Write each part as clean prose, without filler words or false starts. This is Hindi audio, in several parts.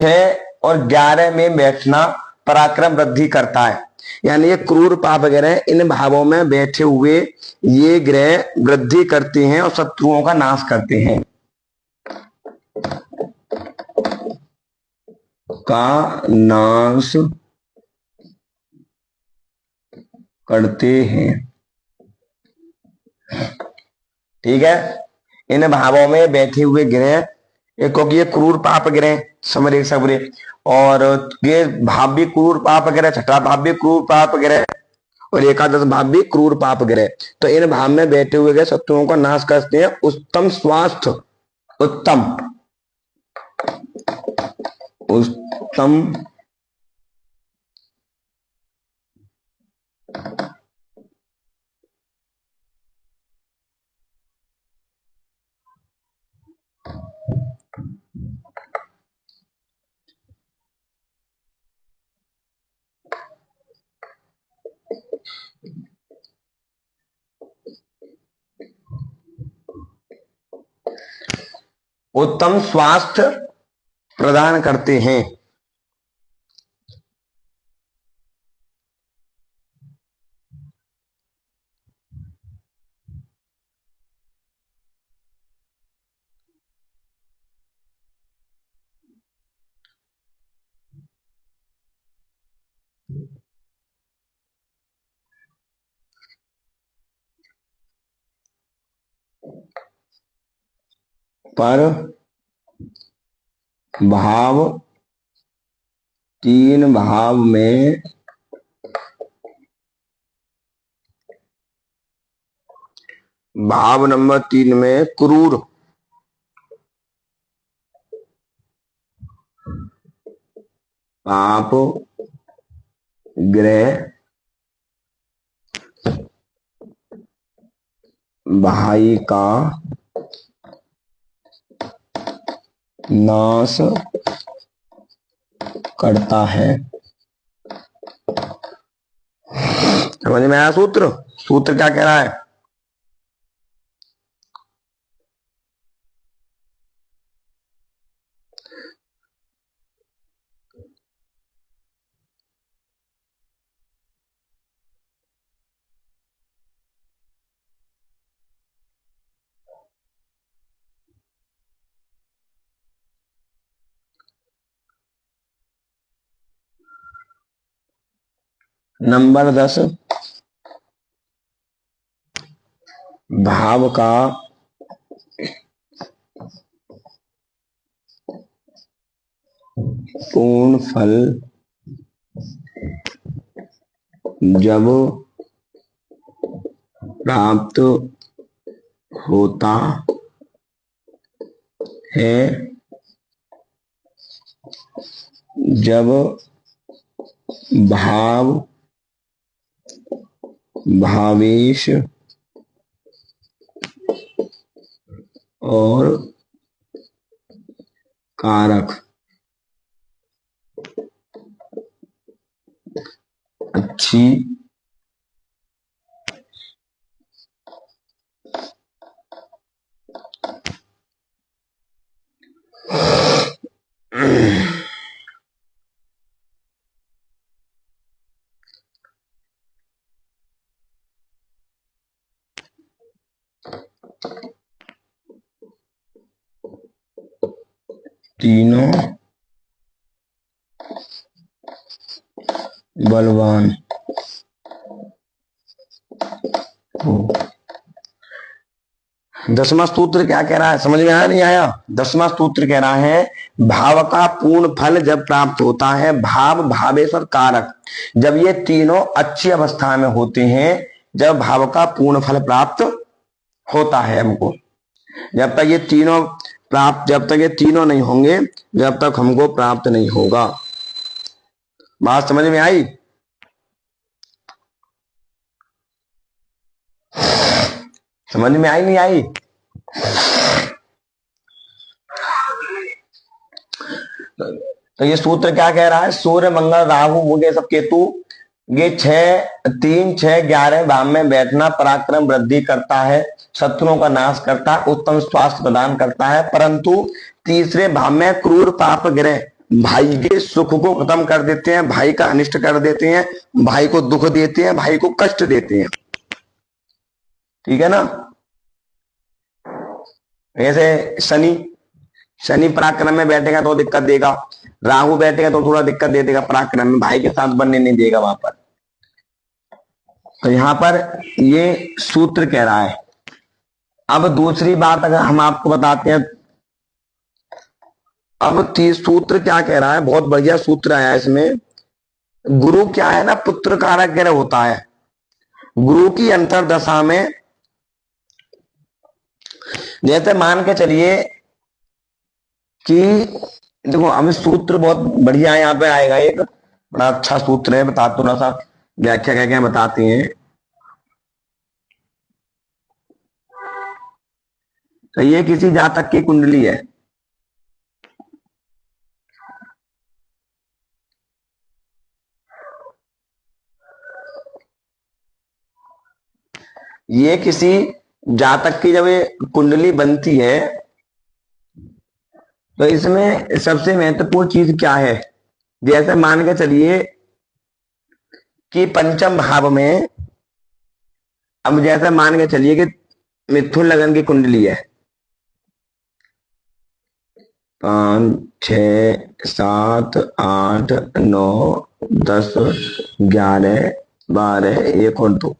6 और 11 में बैठना पराक्रम वृद्धि करता है। यानी ये क्रूर पाप ग्रह इन भावों में बैठे हुए ये ग्रह वृद्धि करते हैं और शत्रुओं का नाश करते हैं। का नाश करते हैं। ठीक है, इन भावों में बैठे हुए ग्रह, क्योंकि ये क्रूर पाप ग्रह समरे सबरे, और ये भाव भी क्रूर पाप ग्रह, छठा भाव भी क्रूर पाप ग्रह और एकादश भाव भी क्रूर पाप ग्रह। तो इन भाव में बैठे हुए ग्रह शत्रुओं का नाश करते हैं। उत्तम स्वास्थ्य, उत्तम उत्तम स्वास्थ्य प्रदान करते हैं। पर भाव, तीन भाव में भाव नंबर 3 में क्रूर पाप ग्रह भाई का नाश करता है। समझ में आया सूत्र? सूत्र क्या कह रहा है? नंबर 10, भाव का पूर्ण फल जब प्राप्त होता है, जब भाव, भावेश और कारक अच्छी तीनों बलवान हो। 10वां सूत्र क्या कह रहा है? समझ में आया नहीं आया? 10वां सूत्र कह रहा है भाव का पूर्ण फल जब प्राप्त होता है, भाव, भावेश और कारक, जब ये तीनों अच्छी अवस्था में होते हैं, जब भाव का पूर्ण फल प्राप्त होता है हमको। जब तक ये तीनों प्राप्त, जब तक ये तीनों नहीं होंगे, जब तक हमको प्राप्त नहीं होगा। बात समझ में आई? समझ में आई नहीं आई? तो ये सूत्र क्या कह रहा है? सूर्य, मंगल, राहु, बुध, सब केतु, ये 3, 6, 11 भाव में बैठना पराक्रम वृद्धि करता है, शत्रुओं का नाश करता है, उत्तम स्वास्थ्य प्रदान करता है। परंतु तीसरे भाव में क्रूर पाप ग्रह भाई के सुख को खत्म कर देते हैं, भाई का अनिष्ट कर देते हैं, भाई को दुख देते हैं, भाई को कष्ट देते हैं। ठीक है ना। ऐसे शनि, शनि पराक्रम में बैठेगा तो दिक्कत देगा, राहु बैठेगा तो थोड़ा दिक्कत दे देगा पराक्रम में, भाई के साथ बनने नहीं देगा वहां पर। तो यहां पर ये सूत्र कह रहा है। अब दूसरी बात अगर हम आपको बताते हैं, अब सूत्र क्या कह रहा है, बहुत बढ़िया सूत्र आया इसमें। गुरु क्या है ना, पुत्र कारक ग्रह होता है। गुरु की अंतरदशा में जैसे मान के चलिए कि देखो, हमें सूत्र बहुत बढ़िया है, यहाँ पे आएगा एक बड़ा अच्छा सूत्र है, बता थोड़ा सा व्याख्या क्या क्या बताते हैं। तो ये किसी जातक की कुंडली है। ये किसी जातक की जब ये कुंडली बनती है तो इसमें सबसे महत्वपूर्ण चीज क्या है। जैसे मान के चलिए कि पंचम भाव में, अब जैसे मान के चलिए कि मिथुन लगन की कुंडली है, 5 6 7 8 9 10 11 12 1 और 2।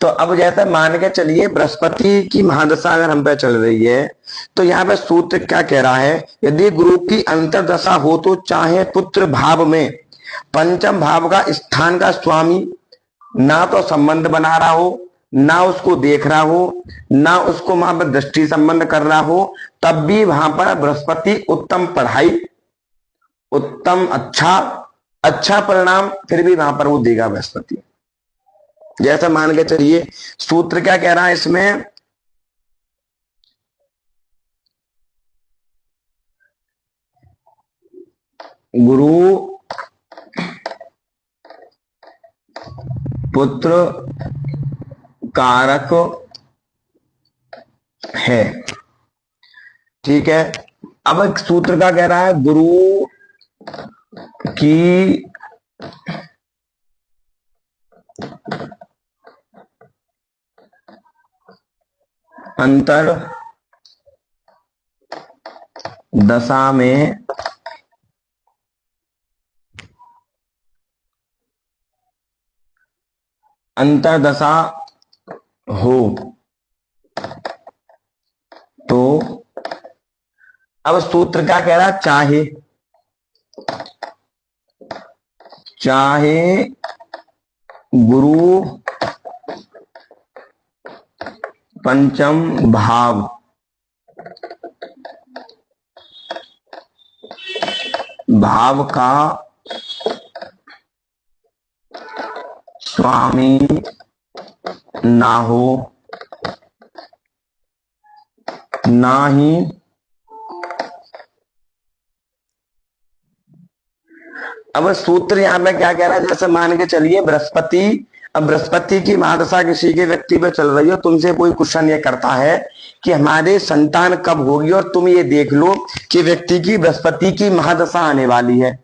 तो अब जैसे मान के चलिए बृहस्पति की महादशा अगर हम पे चल रही है, तो यहाँ पे सूत्र क्या कह रहा है, यदि गुरु की अंतरदशा हो तो चाहे पुत्र भाव में पंचम भाव का स्थान का स्वामी ना तो संबंध बना रहा हो, ना उसको देख रहा हो, ना उसको वहां पर दृष्टि संबंध कर रहा हो, तब भी वहां पर बृहस्पति उत्तम पढ़ाई, उत्तम अच्छा अच्छा परिणाम फिर भी वहां पर वो देगा बृहस्पति। जैसा मान के चलिए सूत्र क्या कह रहा है इसमें, गुरु पुत्र कारक है। ठीक है। अब एक सूत्र का कह रहा है, गुरु की अंतर दशा में अंतरदशा हो तो, अब सूत्र क्या कह रहा है, चाहे चाहे गुरु पंचम भाव भाव का स्वामी ना हो, ना ही अब सूत्र यहां पे क्या कह रहा है, जैसे मान के चलिए बृहस्पति, अब बृहस्पति की महादशा किसी के व्यक्ति पे चल रही हो, तुमसे कोई क्वेश्चन ये करता है कि हमारे संतान कब होगी, और तुम ये देख लो कि व्यक्ति की बृहस्पति की महादशा आने वाली है।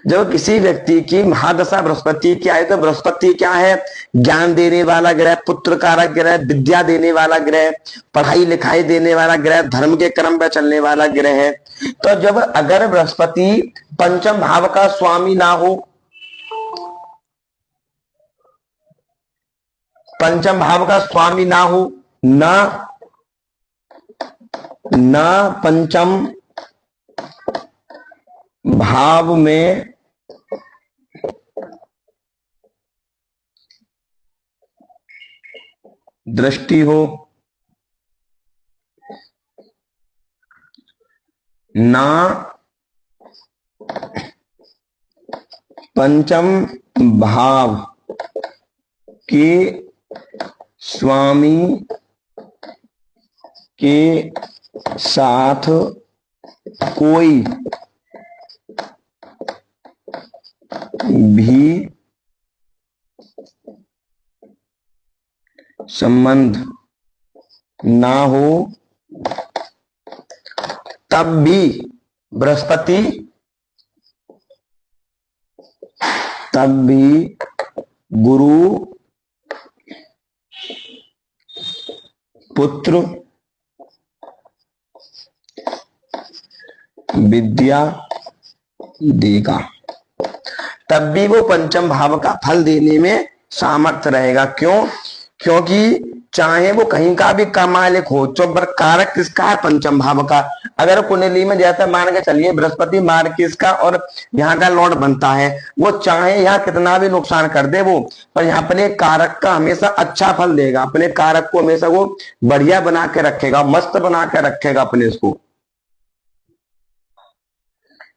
जब किसी व्यक्ति की महादशा बृहस्पति की आए तो बृहस्पति क्या है, ज्ञान देने वाला ग्रह, पुत्र कारक ग्रह, विद्या देने वाला ग्रह, पढ़ाई लिखाई देने वाला ग्रह, धर्म के क्रम पर चलने वाला ग्रह है। तो जब अगर बृहस्पति पंचम भाव का स्वामी ना हो, पंचम भाव का स्वामी ना हो, ना ना पंचम भाव में दृष्टि हो, ना पंचम भाव के स्वामी के साथ कोई भी संबंध ना हो, तब भी बृहस्पति तब भी गुरु पुत्र विद्या देगा, तब भी वो पंचम भाव का फल देने में सामर्थ्य रहेगा। क्यों? क्योंकि चाहे वो कहीं का भी का मालिक हो, तो कारक किसका है? पंचम भाव का। अगर कुंडली में जैसे मान के चलिए बृहस्पति मार्ग किसका और यहाँ का लॉर्ड बनता है, वो चाहे यहाँ कितना भी नुकसान कर दे वो, पर यहाँ अपने कारक का हमेशा अच्छा फल देगा, अपने कारक को हमेशा वो बढ़िया बना के रखेगा, मस्त बना के रखेगा अपने इसको।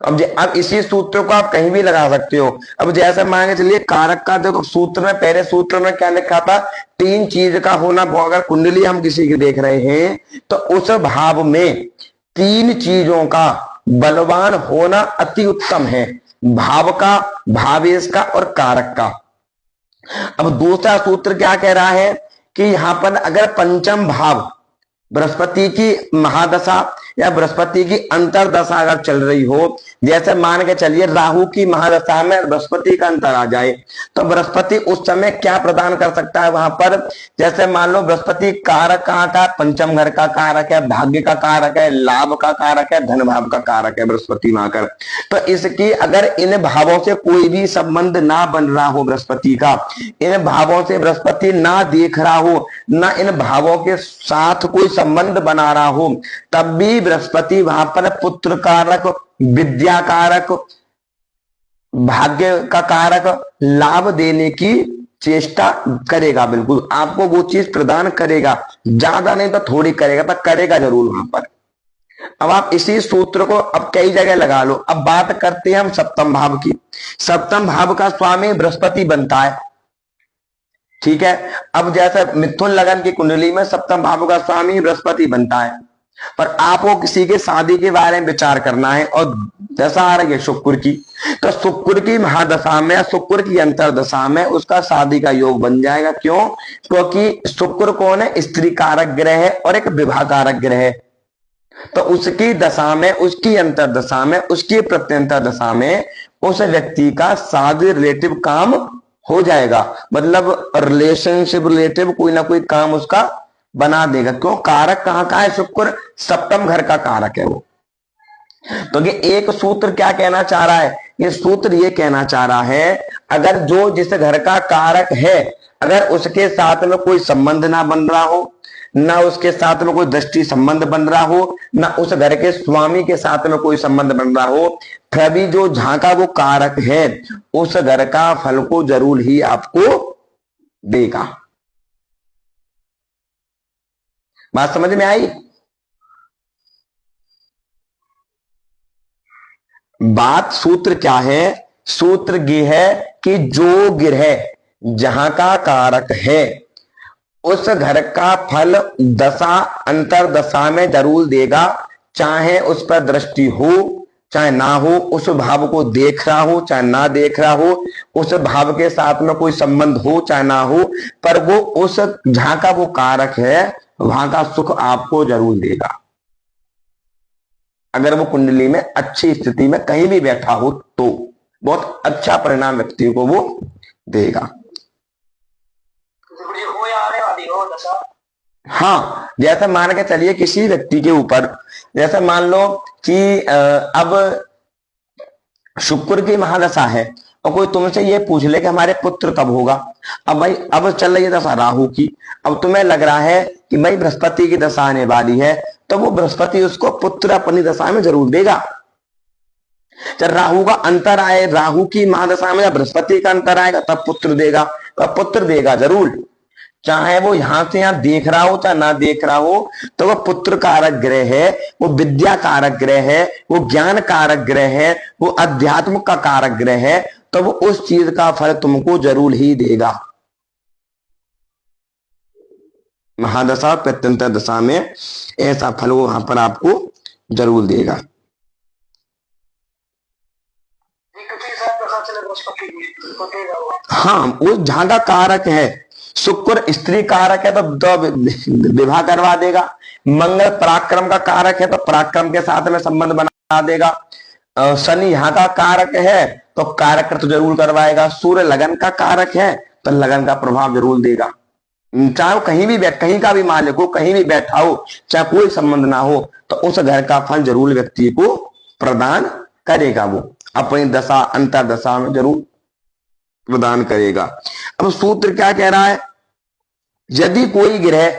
अब इसी सूत्र को आप कहीं भी लगा सकते हो। अब जैसे मान के चलिए कारक का देखो सूत्र में, पहले सूत्र में क्या लिखा था? 3 चीज का होना। अगर कुंडली हम किसी की देख रहे हैं तो उस भाव में 3 चीजों का बलवान होना अति उत्तम है, भाव का, भावेश का और कारक का। अब दूसरा सूत्र क्या कह रहा है कि यहां पर अगर पंचम भाव बृहस्पति की महादशा या बृहस्पति की अंतरदशा अगर चल रही हो, जैसे मान के चलिए राहु की महादशा में बृहस्पति का अंतर आ जाए, तो बृहस्पति उस समय क्या प्रदान कर सकता है वहां पर? जैसे मान लो बृहस्पति कारक कहाँ का? पंचम घर का कारक है, भाग्य का कारक है, लाभ का कारक है, धन भाव का कारक है बृहस्पति वहां कर। तो इसकी अगर इन भावों से कोई भी संबंध ना बन रहा हो बृहस्पति का, इन भावों से बृहस्पति ना देख रहा हो, ना इन भावों के साथ कोई संबंध बना रहा हो, तब भी बृहस्पति वहां पर पुत्र कारक, विद्या कारक, भाग्य का कारक, लाभ देने की चेष्टा करेगा। बिल्कुल आपको वो चीज प्रदान करेगा, ज्यादा नहीं तो थोड़ी करेगा, पर करेगा जरूर वहां पर। अब आप इसी सूत्र को अब कई जगह लगा लो। अब बात करते हैं हम सप्तम भाव की। सप्तम भाव का स्वामी बृहस्पति बनता है, ठीक है। अब जैसे मिथुन लगन की कुंडली में सप्तम भाव का स्वामी बृहस्पति बनता है, पर आपको किसी के शादी के बारे में विचार करना है और दशा आ रही है शुक्र की, तो शुक्र की महादशा में, शुक्र की अंतरदशा में उसका शादी का योग बन जाएगा। क्यों? क्योंकि शुक्र कौन है? स्त्री कारक ग्रह है और एक विवाह कारक ग्रह है। तो उसकी दशा में, उसकी अंतरदशा में, उसकी प्रत्यंतर दशा में उस व्यक्ति का शादी रिलेटिव काम हो जाएगा, मतलब रिलेशनशिप रिलेटिव कोई ना कोई काम उसका बना देगा। क्यों? कारक कहां का है? शुक्र सप्तम घर का कारक है वो। तो ये एक सूत्र क्या कहना चाह रहा है? ये सूत्र ये कहना चाह रहा है अगर जो जिस घर का कारक है, अगर उसके साथ में कोई संबंध ना बन रहा हो, ना उसके साथ में कोई दृष्टि संबंध बन रहा हो, ना उस घर के स्वामी के साथ में कोई संबंध बन रहा हो, तभी जो झांका वो कारक है उस घर का फल को जरूर ही आपको देगा। बात समझ में आई? बात सूत्र क्या है? सूत्र ये है कि जो ग्रह जहां का कारक है उस घर का फल दशा अंतरदशा में जरूर देगा, चाहे उस पर दृष्टि हो चाहे ना हो, उस भाव को देख रहा हो चाहे ना देख रहा हो, उस भाव के साथ में कोई संबंध हो चाहे ना हो, पर वो उस जहां का वो कारक है वहां का सुख आपको जरूर देगा। अगर वो कुंडली में अच्छी स्थिति में कहीं भी बैठा हो तो बहुत अच्छा परिणाम व्यक्ति को वो देगा। हाँ, जैसे मान के चलिए किसी व्यक्ति के ऊपर, जैसे मान लो कि अब शुक्र की महादशा है और कोई तुमसे ये पूछ ले कि हमारे पुत्र कब होगा। अब भाई अब चल रही है दशा राहु की, अब तुम्हें लग रहा है कि भाई बृहस्पति की दशा आने वाली है, तो वो बृहस्पति उसको पुत्र अपनी दशा में जरूर देगा। जब राहु का अंतर आए, राहु की महादशा में जब बृहस्पति का अंतर आएगा तब पुत्र देगा, तब पुत्र देगा जरूर, चाहे वो यहां से यहां देख रहा हो चाहे ना देख रहा हो। तो वो पुत्र कारक ग्रह है, वो विद्या कारक ग्रह है, वो ज्ञान कारक ग्रह है, वो अध्यात्म का कारक ग्रह है, तो वो उस चीज का फल तुमको जरूर ही देगा। महादशा प्रत्यंतर दशा में ऐसा फल वो वहां पर आपको जरूर देगा। हाँ, वो जहां का कारक है, शुक्र स्त्री कारक है तो विवाह करवा देगा। मंगल पराक्रम का कारक है तो पराक्रम के साथ में संबंध बना देगा। शनि यहाँ का कारक है तो कारक तो जरूर करवाएगा। सूर्य लगन का कारक है तो लगन का प्रभाव जरूर देगा। चाहे वो कहीं भी कहीं का भी मालिक हो, कहीं भी बैठा हो, चाहे कोई संबंध ना हो, तो उस घर का फल जरूर व्यक्ति को प्रदान करेगा। वो अपनी दशा अंतर दशा में जरूर प्रदान करेगा। अब सूत्र क्या कह रहा है, यदि कोई ग्रह,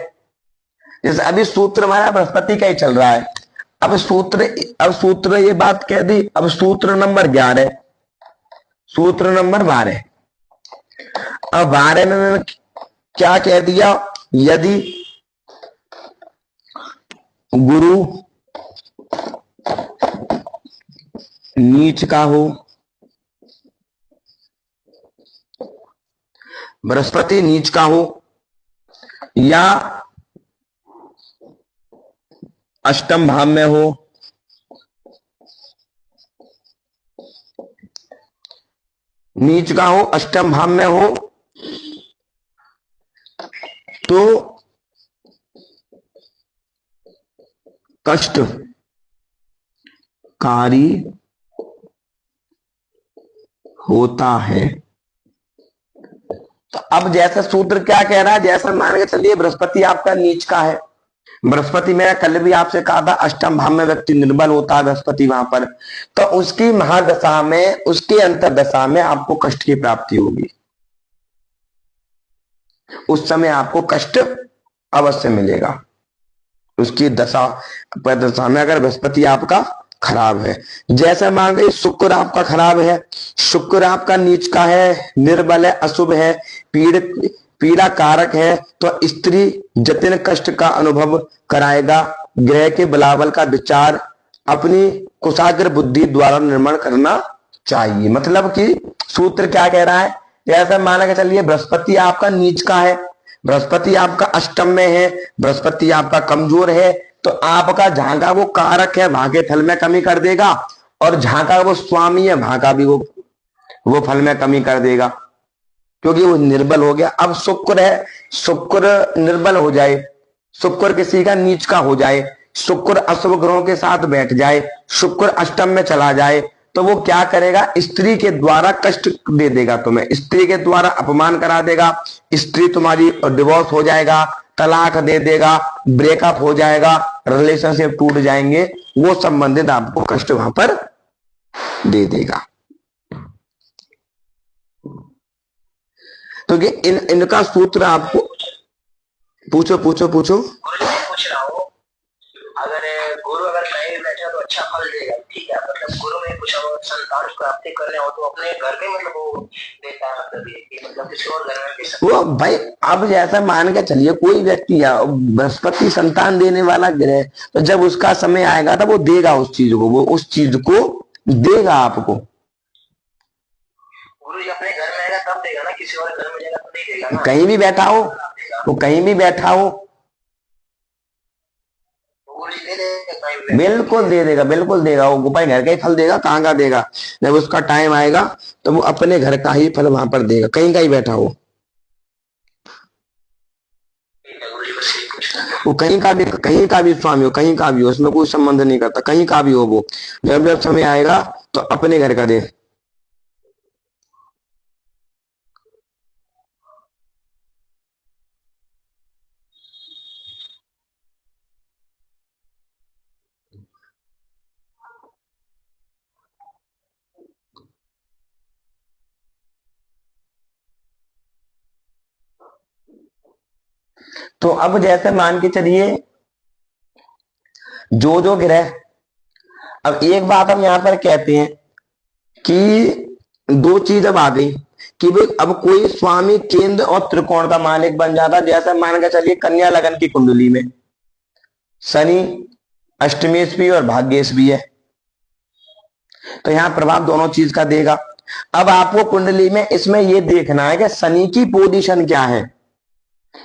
जैसे अभी सूत्र हमारा बृहस्पति का ही चल रहा है, अब सूत्र ये बात कह दी। अब सूत्र नंबर 11, सूत्र नंबर 12। अब 12 में मैंने क्या कह दिया, यदि गुरु नीच का हो, बृहस्पति नीच का हो या अष्टम भाव में हो, नीच का हो, अष्टम भाव में हो, तो कष्टकारी होता है। तो अब जैसा सूत्र क्या कह रहा है, जैसा मान के चलिए बृहस्पति आपका नीच का है, बृहस्पति मेरा कल भी आपसे कहा था अष्टम भाव में व्यक्ति निर्बल होता है बृहस्पति वहां पर, तो उसकी महादशा में, उसके अंतरदशा में आपको कष्ट की प्राप्ति होगी। उस समय आपको कष्ट अवश्य मिलेगा उसकी दशा में, अगर बृहस्पति आपका खराब है। जैसे मान लीजिए शुक्र आपका खराब है, शुक्र आपका नीच का है, निर्बल है, अशुभ है, पीड़ा कारक है, तो स्त्री जटिल कष्ट का अनुभव कराएगा। ग्रह के बलाबल का विचार अपनी कुशाग्र बुद्धि द्वारा निर्माण करना चाहिए। मतलब कि सूत्र क्या कह रहा है, जैसा माना के चलिए बृहस्पति आपका नीच का है, बृहस्पति आपका अष्टम में है, बृहस्पति आपका कमजोर है, तो आपका जहां का वो कारक है वहां के फल में कमी कर देगा, और जहां का वो स्वामी है वहां का भी वो फल में कमी कर देगा, क्योंकि वो निर्बल हो गया। अब शुक्र है, शुक्र निर्बल हो जाए, शुक्र किसी का नीच का हो जाए, शुक्र अशुभ ग्रहों के साथ बैठ जाए, शुक्र अष्टम में चला जाए, तो वो क्या करेगा, स्त्री के द्वारा कष्ट दे देगा तुम्हें, स्त्री के द्वारा अपमान करा देगा, स्त्री तुम्हारी डिवोर्स हो जाएगा, तलाक दे देगा, ब्रेकअप हो जाएगा, रिलेशनशिप टूट जाएंगे, वो संबंधित आपको कष्ट वहां पर दे देगा। तो इनका सूत्र आपको पूछो। पूछ रहा हूँ, अगर गुरु अगर कहीं भी बैठे तो अच्छा फल देगा, ठीक है, मतलब गुरु में कुछ संतान प्राप्ति करने हो तो अपने घर पे मतलब वो देता है, मतलब किसी और घर में दे सकता है। वो भाई अब जैसा मान के चलिए कोई व्यक्ति बृहस्पति संतान देने वाला ग्रह, तो जब उसका समय आएगा तो वो देगा उस चीज को, वो उस चीज को देगा आपको। गुरु जी अपने घर में आएगा तब देगा ना, किसी और घर में जाएगा तो नहीं देगा ना। कहीं भी बैठा हो, वो कहीं भी बैठा हो बिल्कुल दे देगा, बिल्कुल देगा। वो भाई घर का ही फल देगा, कहाँ का देगा, जब उसका टाइम आएगा तो वो अपने घर का ही फल वहां पर देगा, कहीं का ही बैठा हो, वो कहीं का भी स्वामी हो, कहीं का भी हो, उसमें कोई संबंध नहीं करता, कहीं का भी हो, वो जब समय आएगा तो अपने घर का दे। तो अब जैसे मान के चलिए जो ग्रह, अब एक बात हम यहां पर कहते हैं कि दो चीज अब आ गई कि भाई अब कोई स्वामी केंद्र और त्रिकोण का मालिक बन जाता। जैसे मान के चलिए कन्या लगन की कुंडली में शनि अष्टमेश भी और भाग्येश भी है, तो यहां प्रभाव दोनों चीज का देगा। अब आपको कुंडली में इसमें यह देखना है कि शनि की पोजीशन क्या है,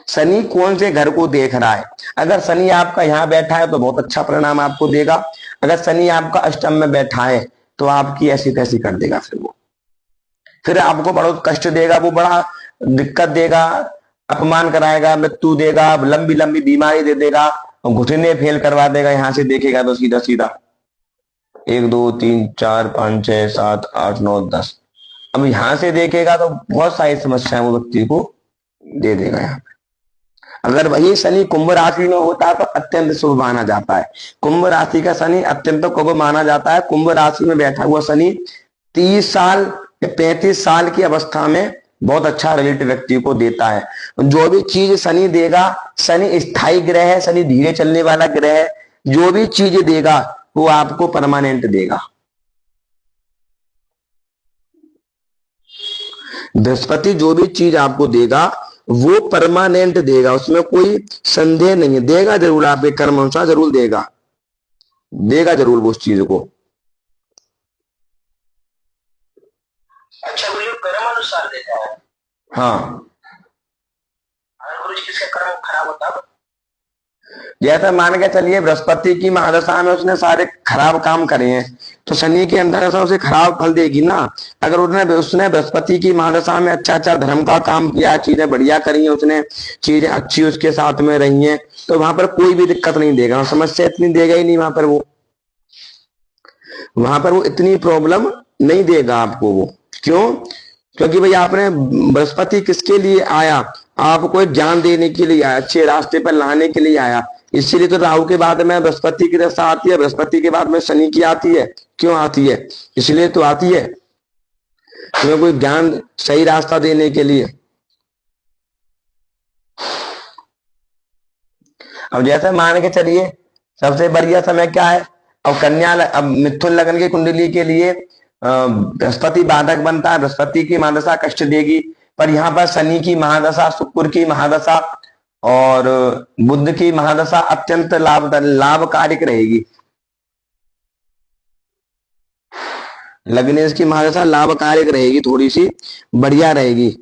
शनि कौन से घर को देख रहा है। अगर शनि आपका यहां बैठा है तो बहुत अच्छा परिणाम आपको देगा, अगर शनि आपका अष्टम में बैठा है तो आपकी ऐसी तैसी कर देगा, फिर आपको बड़ा कष्ट देगा, वो बड़ा दिक्कत देगा, अपमान कराएगा, मृत्यु देगा, लंबी लंबी बीमारी दे देगा और घुटने फेल करवा देगा। यहां से देखेगा तो सीधा सीधा 1 2 3 4 5 6 7 8 9 10। अब यहां से देखेगा तो बहुत सारी समस्याएं वो व्यक्ति को दे देगा। यहाँ अगर वही शनि कुंभ राशि में होता तो अत्यंत शुभ माना जाता है। कुंभ राशि का शनि अत्यंत शुभ माना जाता है। कुंभ राशि में बैठा हुआ शनि 30 साल या 35 साल की अवस्था में बहुत अच्छा रिजल्ट व्यक्ति को देता है। जो भी चीज शनि देगा, शनि स्थायी ग्रह है, शनि धीरे चलने वाला ग्रह है, जो भी चीज देगा वो आपको परमानेंट देगा। बृहस्पति जो भी चीज आपको देगा वो परमानेंट देगा, उसमें कोई संदेह नहीं है। देगा जरूर, आपके कर्म अनुसार जरूर देगा, देगा जरूर वो उस चीज को। अच्छा गुरु कर्म अनुसार देता है। हाँ, गुरु जी किसका कर्म खराब होता है? जैसा मान के चलिए बृहस्पति की महादशा में उसने सारे खराब काम करे हैं तो शनि के अंदर ऐसा उसे खराब फल देगी ना। अगर उसने बृहस्पति की महादशा में अच्छा अच्छा धर्म का काम किया, चीजें बढ़िया करी हैं, उसने चीजें अच्छी उसके साथ में रही हैं, तो वहां पर कोई भी दिक्कत नहीं देगा, समस्या इतनी देगा ही नहीं। वहां पर वो इतनी प्रॉब्लम नहीं देगा आपको वो। क्यों? क्योंकि भाई आपने बृहस्पति किसके लिए आया? आपको एक ज्ञान देने के लिए आया, अच्छे रास्ते पर लाने के लिए आया। इसीलिए तो राहु के बाद में बृहस्पति की दशा आती है, बृहस्पति के बाद में शनि की आती है। क्यों आती है? इसलिए तो आती है तुम्हें कोई ज्ञान सही रास्ता देने के लिए। अब जैसे मान के चलिए सबसे बढ़िया समय क्या है? अब कन्या, अब मिथुन लगन की कुंडली के लिए बृहस्पति बाधक बनता है, बृहस्पति की महादशा कष्ट देगी। पर यहाँ पर शनि की महादशा, शुक्र की महादशा और बुध की महादशा अत्यंत लाभकारिक रहेगी। लग्नेश की महादशा लाभकारिक रहेगी, थोड़ी सी बढ़िया रहेगी।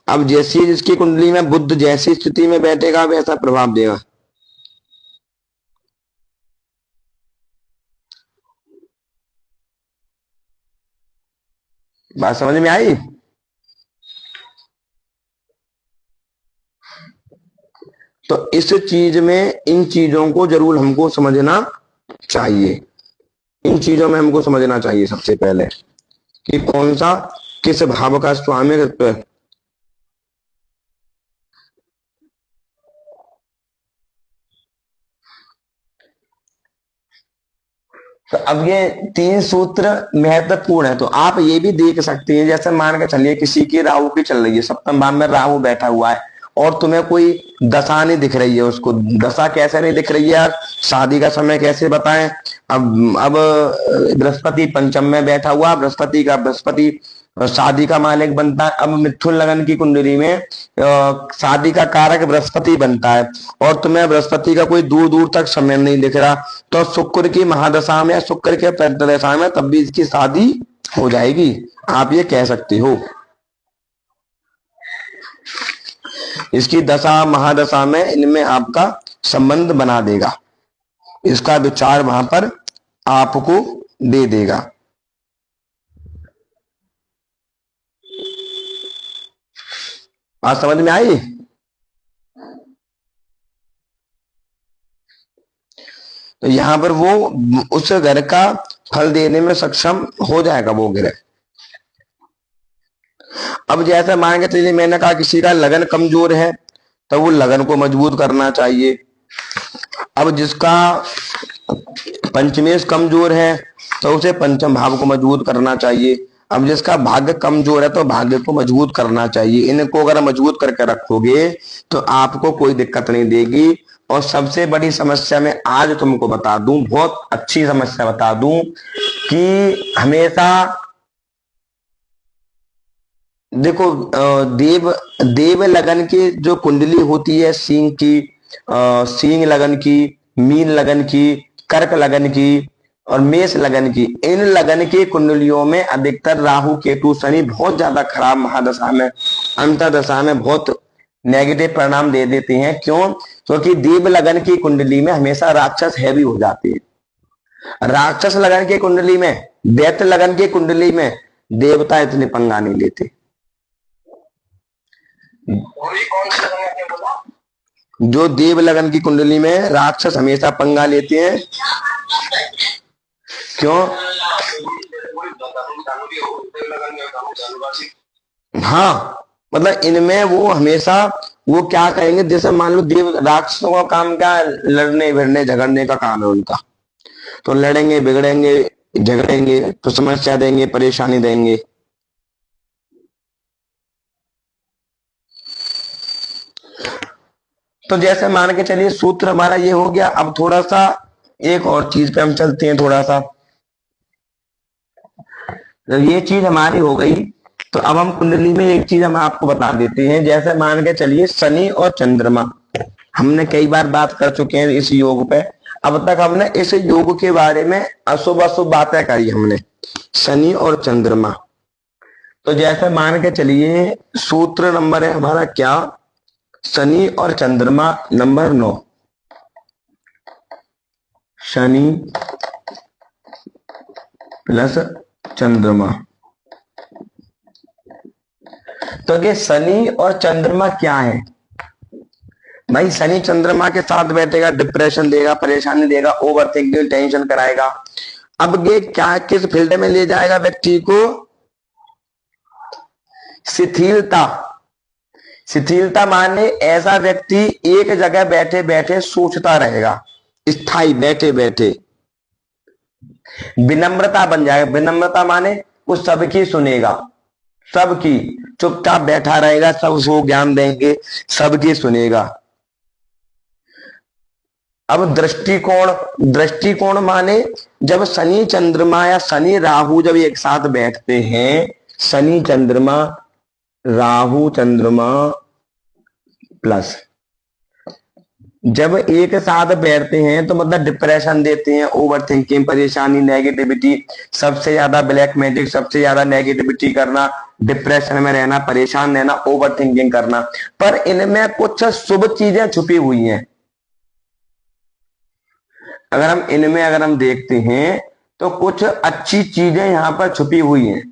अब जैसी जिसकी कुंडली में बुध जैसी स्थिति में बैठेगा वैसा प्रभाव देगा। बात समझ में आई? तो इस चीज में इन चीजों को जरूर हमको समझना चाहिए। इन चीजों में हमको समझना चाहिए सबसे पहले कि कौन सा किस भाव का स्वामित्व है। तो अब ये 3 सूत्र महत्वपूर्ण है। तो आप ये भी देख सकते हैं, जैसे मान के चलिए किसी की राहु की चल रही है, सप्तम भाव में राहु बैठा हुआ है और तुम्हें कोई दशा नहीं दिख रही है, उसको दशा कैसे नहीं दिख रही है यार? शादी का समय कैसे बताएं? अब बृहस्पति पंचम में बैठा हुआ, बृहस्पति शादी का मालिक बनता है। अब मिथुन लगन की कुंडली में शादी का कारक बृहस्पति बनता है और तुम्हें बृहस्पति का कोई दूर दूर तक समय नहीं दिख रहा, तो शुक्र की महादशा में, शुक्र के दशा में तब भी इसकी शादी हो जाएगी, आप ये कह सकते हो। इसकी दशा महादशा में इनमें आपका संबंध बना देगा, इसका विचार वहां पर आपको दे देगा। बात समझ में आई? तो यहां पर वो उस घर का फल देने में सक्षम हो जाएगा वो ग्रह। अब जैसे मान के चलिए मैंने कहा किसी का लगन कमजोर है तो वो लगन को मजबूत करना चाहिए। अब जिसका पंचमेश कमजोर है तो उसे पंचम भाव को मजबूत करना चाहिए। अब जिसका भाग्य कमजोर है तो भाग्य को मजबूत करना चाहिए। इनको अगर मजबूत करके रखोगे तो आपको कोई दिक्कत नहीं देगी। और सबसे बड़ी समस्या में आज तुमको बता दूं, बहुत अच्छी समस्या बता दूं कि हमेशा देखो देव लगन की जो कुंडली होती है, सिंह लगन की, मीन लगन की, कर्क लगन की और मेष लगन की, इन लगन की कुंडलियों में अधिकतर राहु केतु शनि बहुत ज्यादा खराब महादशा में, अंतर्दशा में बहुत नेगेटिव परिणाम दे देते हैं। क्यों? क्योंकि देव लगन की कुंडली में हमेशा राक्षस हैवी हो जाते हैं। राक्षस लगन की कुंडली में, दैत्य लगन की कुंडली में देवता इतने पंगा नहीं लेते। गुरुजी कौन सी लगन है आपने बोला? जो देव लगन की कुंडली में राक्षस हमेशा पंगा लेते हैं। क्यों? हाँ, मतलब इनमें वो हमेशा वो क्या करेंगे, जैसे मान लो देव राक्षसों का काम क्या है, लड़ने भिड़ने झगड़ने का काम है उनका। तो लड़ेंगे बिगड़ेंगे झगड़ेंगे तो समस्या देंगे परेशानी देंगे। तो जैसे मान के चलिए सूत्र हमारा ये हो गया। अब थोड़ा सा एक और चीज पे हम चलते हैं थोड़ा सा। ये चीज हमारी हो गई, तो अब हम कुंडली में एक चीज हम आपको बता देते हैं। जैसे मान के चलिए शनि और चंद्रमा, हमने कई बार बात कर चुके हैं इस योग पे। अब तक हमने इस योग के बारे में अशुभ अशुभ बातें करी हमने, शनि और चंद्रमा। तो जैसे मान के चलिए सूत्र नंबर है हमारा क्या, शनि और चंद्रमा नंबर 9। शनि प्लस चंद्रमा। तो ये शनि और चंद्रमा क्या है भाई? शनि चंद्रमा के साथ बैठेगा डिप्रेशन देगा, परेशानी देगा, ओवर थिंकिंग, टेंशन कराएगा। अब ये क्या किस फील्ड में ले जाएगा व्यक्ति को? शिथिलता। शिथिलता माने ऐसा व्यक्ति एक जगह बैठे बैठे सोचता रहेगा, स्थायी बैठे बैठे। विनम्रता बन जाएगा। विनम्रता माने वो सबकी सुनेगा, सबकी, चुपचाप बैठा रहेगा, सबको ज्ञान देंगे, सबकी सुनेगा। अब दृष्टिकोण, दृष्टिकोण माने जब शनि चंद्रमा या शनि राहु जब एक साथ बैठते हैं, शनि चंद्रमा राहु चंद्रमा प्लस जब एक साथ बैठते हैं तो मतलब डिप्रेशन देते हैं, ओवर थिंकिंग, परेशानी, नेगेटिविटी, सबसे ज्यादा ब्लैक मैजिक, सबसे ज्यादा नेगेटिविटी करना, डिप्रेशन में रहना, परेशान रहना, ओवर थिंकिंग करना। पर इनमें कुछ शुभ चीजें छुपी हुई हैं। अगर हम देखते हैं तो कुछ अच्छी चीजें यहां पर छुपी हुई हैं।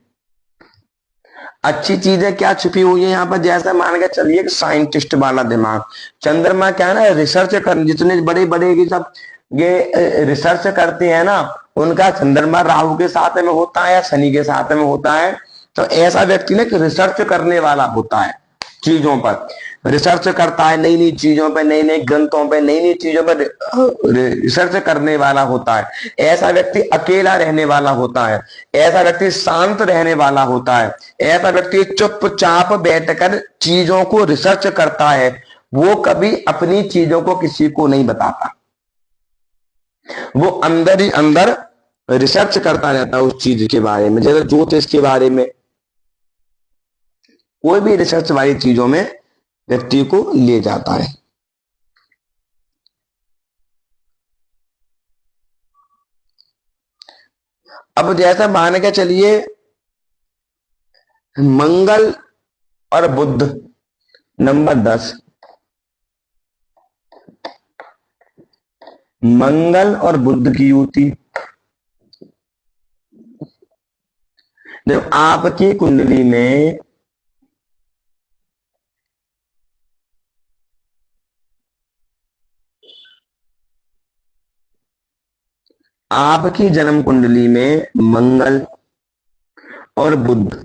अच्छी चीजें क्या छुपी हुई है यहाँ पर? जैसे मान के चलिए साइंटिस्ट वाला दिमाग। चंद्रमा क्या है ना, रिसर्च कर, जितने बड़े बड़े की सब ये रिसर्च करते हैं ना, उनका चंद्रमा राहु के साथ में होता है या शनि के साथ में होता है। तो ऐसा व्यक्ति ना रिसर्च करने वाला होता है, चीजों पर रिसर्च करता है, नई नई चीजों पे, नई नई ग्रंथों पे, नई नई चीजों पर रिसर्च करने वाला होता है। ऐसा व्यक्ति अकेला रहने वाला होता है, ऐसा व्यक्ति शांत रहने वाला होता है, ऐसा व्यक्ति चुपचाप बैठकर चीजों को रिसर्च करता है। वो कभी अपनी चीजों को किसी को नहीं बताता, वो अंदर ही अंदर रिसर्च करता रहता है उस चीज के बारे में। जैसे ज्योतिष के बारे में, कोई भी रिसर्च वाली चीजों में व्यक्ति को ले जाता है। अब जैसा मान के चलिए मंगल और बुध नंबर 10, मंगल और बुध की युति जब आपकी कुंडली में आपकी जन्म कुंडली में मंगल और बुध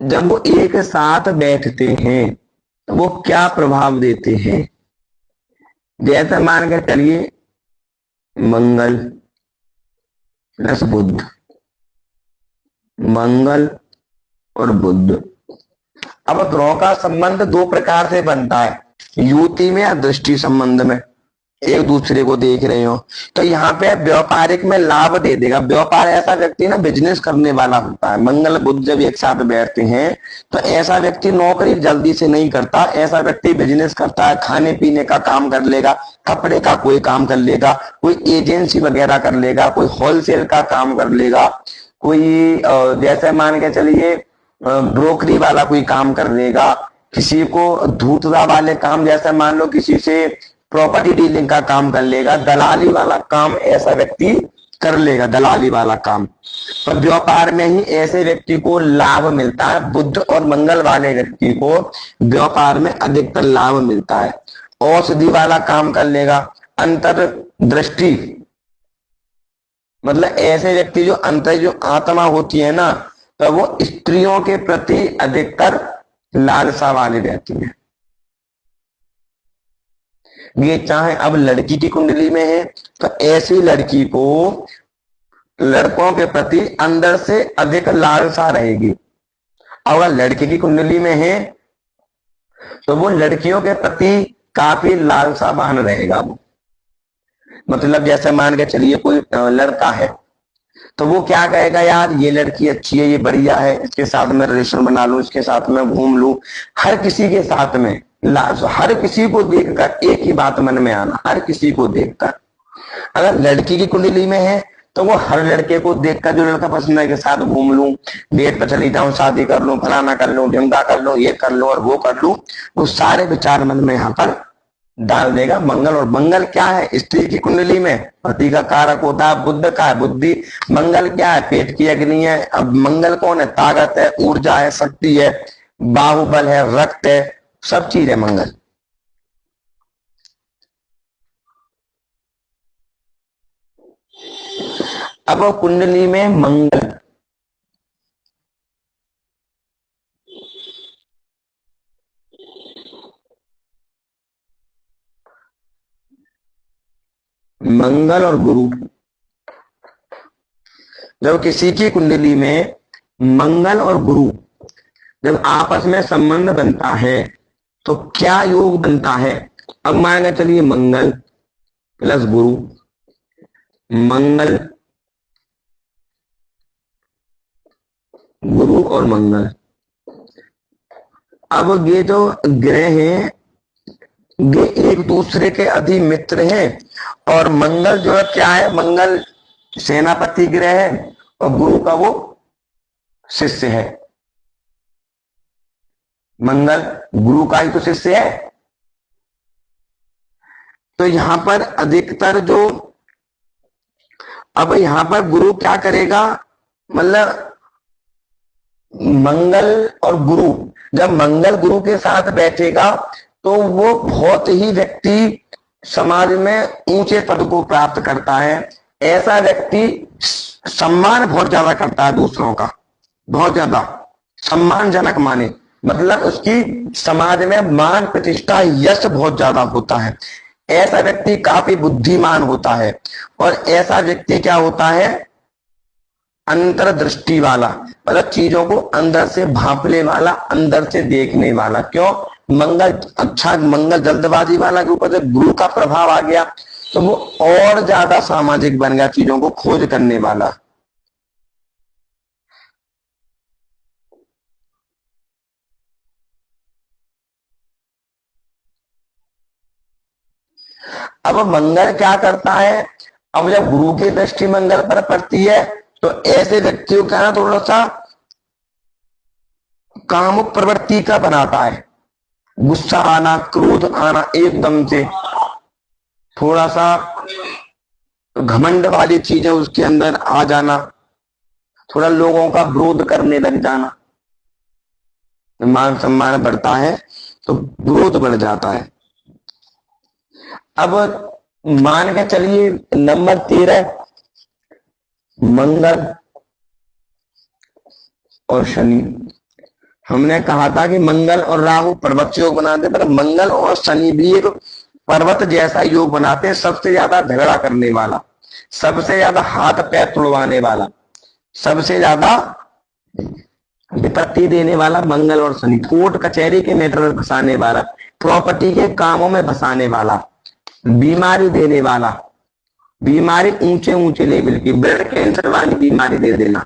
जब वो एक साथ बैठते हैं तो वो क्या प्रभाव देते हैं? जैसे मान के चलिए मंगल प्लस बुध, मंगल और बुध। अब ग्रहों का संबंध दो प्रकार से बनता है, युति में या दृष्टि संबंध में, एक दूसरे को देख रहे हो तो यहाँ पे व्यापारिक में लाभ दे देगा। व्यापार, ऐसा व्यक्ति ना बिजनेस करने वाला होता है। मंगल बुध जब एक साथ बैठते हैं तो ऐसा व्यक्ति नौकरी जल्दी से नहीं करता, ऐसा व्यक्ति बिजनेस करता है, खाने पीने का काम कर लेगा, कपड़े का कोई काम कर लेगा, कोई एजेंसी वगैरह कर लेगा, कोई होलसेल का काम कर लेगा, कोई जैसे मान के चलिए ब्रोकरी वाला कोई काम कर लेगा, किसी को धूतदा वाले काम, जैसे मान लो किसी से प्रॉपर्टी डीलिंग का काम कर लेगा, दलाली वाला काम ऐसा व्यक्ति कर लेगा दलाली वाला काम। तो व्यापार में ही ऐसे व्यक्ति को लाभ मिलता है। बुध और मंगल वाले व्यक्ति को व्यापार में अधिकतर लाभ मिलता है। औषधि वाला काम कर लेगा। अंतर्दृष्टि मतलब ऐसे व्यक्ति जो अंतर जो आत्मा होती है ना, तो वो स्त्रियों के प्रति अधिकतर लालसा वाले रहती है। ये चाहे अब लड़की की कुंडली में है तो ऐसी लड़की को लड़कों के प्रति अंदर से अधिक लालसा रहेगी। अगर लड़के की कुंडली में है तो वो लड़कियों के प्रति काफी लालसावान रहेगा। वो मतलब जैसे मान के चलिए कोई लड़का है तो वो क्या कहेगा, यार ये लड़की अच्छी है, ये बढ़िया है, इसके साथ में रिलेशन बना लूं, इसके साथ में घूम लूं। हर किसी के साथ में हर किसी को देखकर एक ही बात मन में आना, हर किसी को देखकर। अगर लड़की की कुंडली में है तो वो हर लड़के को देखकर जो लड़का पसंद है के साथ घूम लूं, डेट पर चली जाऊं, शादी कर लूं, फलाना कर लूं, ढिमका कर लूं, ये कर लूं और वो कर लूं, वो सारे विचार मन में यहाँ पर डाल देगा मंगल। और मंगल क्या है, स्त्री की कुंडली में पति का कारक होता है, बुद्ध का है बुद्धि। मंगल क्या है, पेट की अग्नि है। अब मंगल कौन है, ताकत है, ऊर्जा है, शक्ति है, बाहुबल है, रक्त है, सब चीज है मंगल। अब कुंडली में मंगल मंगल और गुरु, जब किसी की कुंडली में मंगल और गुरु जब आपस में संबंध बनता है तो क्या योग बनता है। अब मान के चलिए मंगल प्लस गुरु, मंगल गुरु और मंगल। अब ये जो ग्रह हैं ये एक दूसरे के अति मित्र हैं। और मंगल जो है क्या है, मंगल सेनापति ग्रह है और गुरु का वो शिष्य है। मंगल गुरु का ही तो शिष्य है। तो यहां पर अधिकतर जो अब यहां पर गुरु क्या करेगा, मतलब मंगल और गुरु जब मंगल गुरु के साथ बैठेगा तो वो बहुत ही व्यक्ति समाज में ऊंचे पद को प्राप्त करता है। ऐसा व्यक्ति सम्मान बहुत ज्यादा करता है दूसरों का, बहुत ज्यादा सम्मानजनक माने, मतलब उसकी समाज में मान प्रतिष्ठा यश बहुत ज्यादा होता है। ऐसा व्यक्ति काफी बुद्धिमान होता है। और ऐसा व्यक्ति क्या होता है, अंतर्दृष्टि वाला, मतलब चीजों को अंदर से भांपने वाला, अंदर से देखने वाला। क्यों, मंगल अच्छा, मंगल जल्दबाजी वाला के ऊपर जब गुरु का प्रभाव आ गया तो वो और ज्यादा सामाजिक बन गया, चीजों को खोज करने वाला। अब मंगल क्या करता है, अब जब गुरु की दृष्टि मंगल पर पड़ती है तो ऐसे व्यक्तियों का ना थोड़ा सा काम प्रवृत्ति का बनाता है। गुस्सा आना, क्रोध आना, एकदम से थोड़ा सा घमंड वाली चीजें उसके अंदर आ जाना, थोड़ा लोगों का विरोध करने लग जाना। मान सम्मान बढ़ता है तो विरोध बढ़ जाता है। अब मान के चलिए नंबर 13 मंगल और शनि। हमने कहा था कि मंगल और राहु पर्वत योग बनाते, पर मंगल और शनि भी एक पर्वत जैसा योग बनाते हैं। सबसे ज्यादा झगड़ा करने वाला, सबसे ज्यादा हाथ पैर तुड़वाने वाला, सबसे ज्यादा विपत्ति देने वाला मंगल और शनि। कोर्ट कचहरी के मैटर में फंसाने वाला, प्रॉपर्टी के कामों में फंसाने वाला, बीमारी देने वाला, बीमारी ऊंचे ऊंचे लेवल की, ब्लड कैंसर वाली बीमारी दे देना,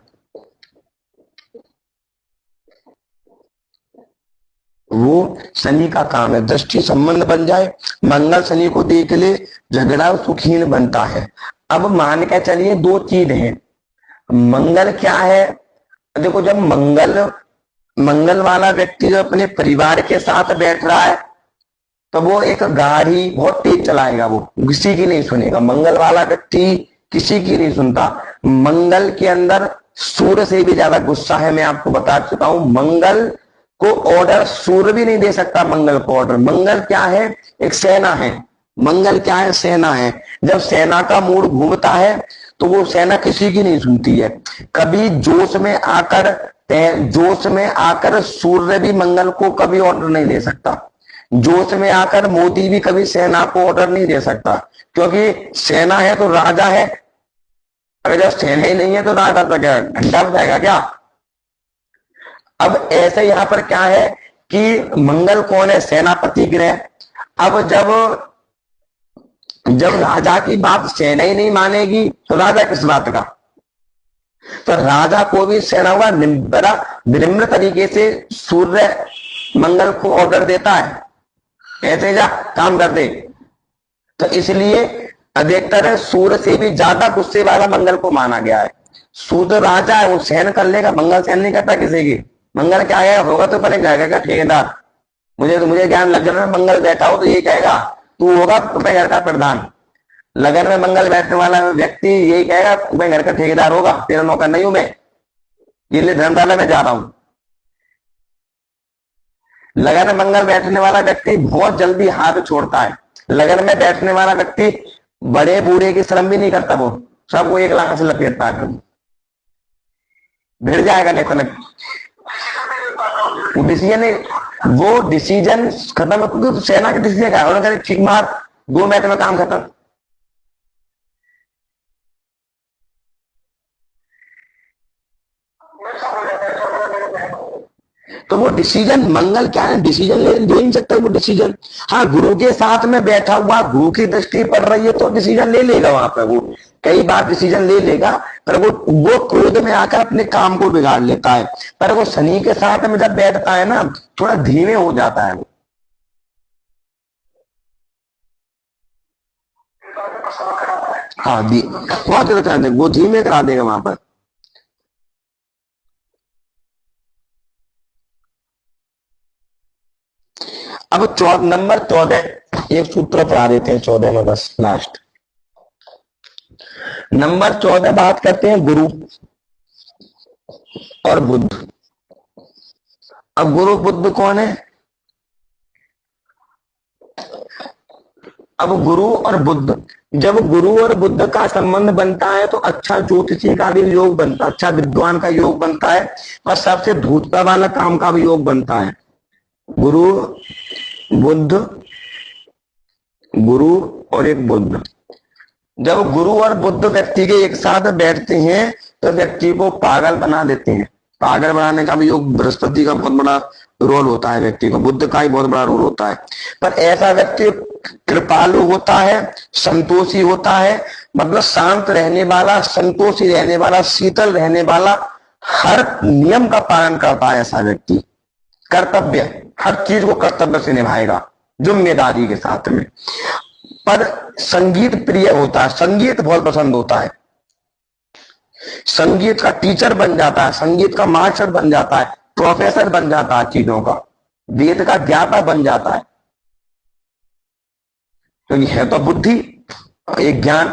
वो शनि का काम है। दृष्टि संबंध बन जाए, मंगल शनि को देख ले, झगड़ा सुखीन बनता है। अब मान के चलिए दो चीज है। मंगल क्या है, देखो जब मंगल वाला व्यक्ति जो अपने परिवार के साथ बैठ रहा है तो वो एक गाड़ी बहुत तेज चलाएगा, वो किसी की नहीं सुनेगा। मंगल वाला व्यक्ति किसी की नहीं सुनता। मंगल के अंदर सूर्य से भी ज्यादा गुस्सा है, मैं आपको बता चुका हूं। मंगल को ऑर्डर सूर्य भी नहीं दे सकता। मंगल को ऑर्डर, मंगल क्या है, एक सेना है। मंगल क्या है, सेना है। जब सेना का मूड घूमता है तो वो सेना किसी की नहीं सुनती है। कभी जोश में आकर सूर्य भी मंगल को कभी ऑर्डर नहीं दे सकता। जोश में आकर मोदी भी कभी सेना को ऑर्डर नहीं दे सकता, क्योंकि सेना है तो राजा है। अगर जब सेना ही नहीं है तो राजा तो क्या घंटा बजाएगा क्या। अब ऐसे यहां पर क्या है कि मंगल कौन है, सेनापति ग्रह। अब जब राजा की बात सेना ही नहीं मानेगी तो राजा किस बात का। तो राजा को भी सेना हुआ बड़ा विनम्र तरीके से सूर्य मंगल को ऑर्डर देता है, ऐसे जा काम कर दे। तो इसलिए अधिकतर सूर्य से भी ज्यादा गुस्से वाला मंगल को माना गया है। सूर्य राजा है, वो सहन कर लेगा, मंगल सहन नहीं करता किसी की। मंगल क्या है, होगा तो पहले घर का ठेकेदार। मुझे ज्ञान लगन में मंगल बैठा हो तो ये कहेगा तू होगा तुम्हें घर का प्रधान। लगन में मंगल बैठने वाला व्यक्ति यही कहेगा तुम्हें घर का ठेकेदार होगा, तेरा नौकर नहीं हूं मैं, ये लिए धर्मशाला में जा रहा हूं। लगन में मंगल बैठने वाला व्यक्ति बहुत जल्दी हाथ छोड़ता है। लगन में बैठने वाला व्यक्ति बड़े बूढ़े की शर्म भी नहीं करता, वो सबको एक लाख से लपेटता है, भिड़ जाएगा नहीं तो वो डिसीजन खत्म। तो सेना के डिसीजन का उन्होंने ठीक मार 2 मिनट में काम खत्म। तो वो डिसीजन मंगल क्या है, डिसीजन ले नहीं सकता वो डिसीजन। हाँ, गुरु के साथ में बैठा हुआ, गुरु की दृष्टि पड़ रही है तो डिसीजन ले लेगा वहां पर। वो कई बार डिसीजन ले लेगा, पर वो क्रोध में आकर अपने काम को बिगाड़ लेता है। पर वो शनि के साथ में जब बैठता है ना, थोड़ा धीमे हो जाता है वो। हाँ, वो धीमे करा देगा वहां पर। अब नंबर 14 एक सूत्र पढ़ा देते हैं 14 में, बस लास्ट नंबर 14 बात करते हैं गुरु और बुध। अब गुरु बुध कौन है। अब गुरु और बुध, जब गुरु और बुध का संबंध बनता है तो अच्छा ज्योतिषी का भी योग बनता है, अच्छा विद्वान का योग बनता है, और सबसे धूर्तता वाला काम का भी योग बनता है। गुरु और एक बुध, जब गुरु और बुध व्यक्ति के एक साथ बैठते हैं तो व्यक्ति को पागल बना देते हैं। पागल बनाने का भी योग बृहस्पति का बहुत बड़ा रोल होता है, व्यक्ति को बुध का ही बहुत बड़ा रोल होता है। पर ऐसा व्यक्ति कृपालु होता है, संतोषी होता है, मतलब शांत रहने वाला, संतोषी रहने वाला, शीतल रहने वाला, हर नियम का पालन करता है ऐसा व्यक्ति। कर्तव्य, हर चीज को कर्तव्य से निभाएगा, जिम्मेदारी के साथ में। पर संगीत प्रिय होता है, संगीत बहुत पसंद होता है, संगीत का टीचर बन जाता है, संगीत का मास्टर बन जाता है, प्रोफेसर बन जाता है चीजों का, वेद का ज्ञाता बन जाता है। क्योंकि है तो बुद्धि, एक ज्ञान।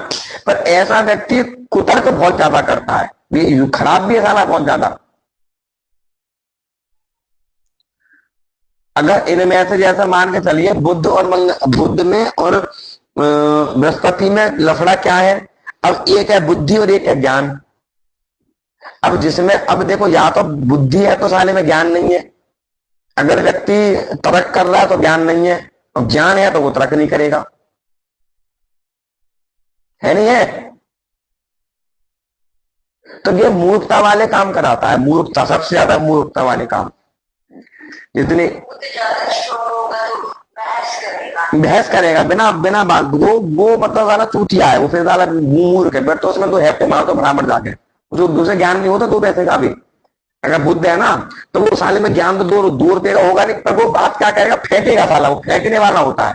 पर ऐसा व्यक्ति कुतर्क बहुत ज्यादा करता है, ये खराब भी है साला बहुत ज्यादा। अगर इनमें से जैसा मान के चलिए बुध में और बृहस्पति में लफड़ा क्या है। अब एक है बुद्धि और एक है ज्ञान। अब जिसमें, अब देखो, या तो बुद्धि है तो साले में ज्ञान नहीं है। अगर व्यक्ति तर्क कर रहा है तो ज्ञान नहीं है, और ज्ञान है तो वो तर्क नहीं करेगा, है नहीं है। तो ये मूर्खता वाले काम कराता है, मूर्खता, सबसे ज्यादा मूर्खता वाले काम। जितनी बहस करेगा बिना बात, वो मतलब ज्यादा चूतिया है, वो फिर ज्यादा मूर्ख है। तो उसमें तो है मार तो बराबर जाके, जो दूसरे ज्ञान नहीं होता तो पैसे का भी। अगर बुद्ध है ना तो वो साले में ज्ञान तो दूर रुपये का होगा नहीं, पर वो बात क्या करेगा, फेंकेगा साला, वो फेंकने वाला होता है।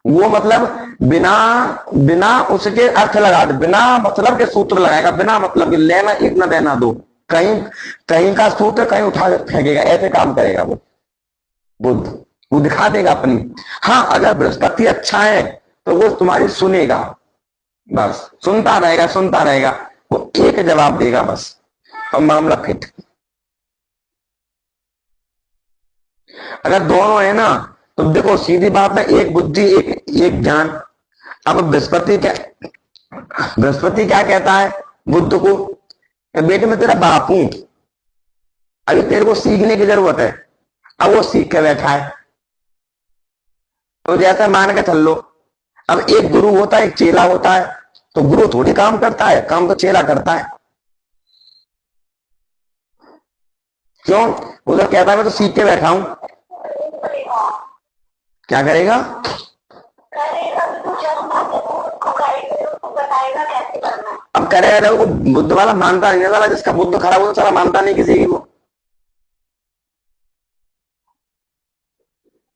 वो मतलब बिना उसके अर्थ लगा दे, बिना मतलब के सूत्र लगाएगा, बिना मतलब के, लेना एक ना देना दो, कहीं का सूत्र कहीं उठा फेंकेगा, ऐसे काम करेगा वो बुद्ध। वो दिखा देगा अपनी। हाँ, अगर बृहस्पति अच्छा है तो वो तुम्हारी सुनेगा, बस सुनता रहेगा, वो एक जवाब देगा बस, और मामला फिट। अगर दोनों है ना, तो देखो सीधी बात है, एक बुद्धि एक ज्ञान। अब बृहस्पति क्या कहता है बुद्ध को, बेटे मैं तेरा बाप हूं, अभी तेरे को सीखने की जरूरत है। अब वो सीख के बैठा है, तो जैसा मान के चल लो। अब एक गुरु होता है, एक चेला होता है, तो गुरु थोड़ी काम करता है, काम तो चेला करता है। क्यों? उधर कहता है मैं तो सीख के बैठा हूं। क्या करेगा? अब करेगा वो बुद्ध वाला मानता नहीं वाला, जिसका बुद्ध खराब हो सारा मानता नहीं किसी की। वो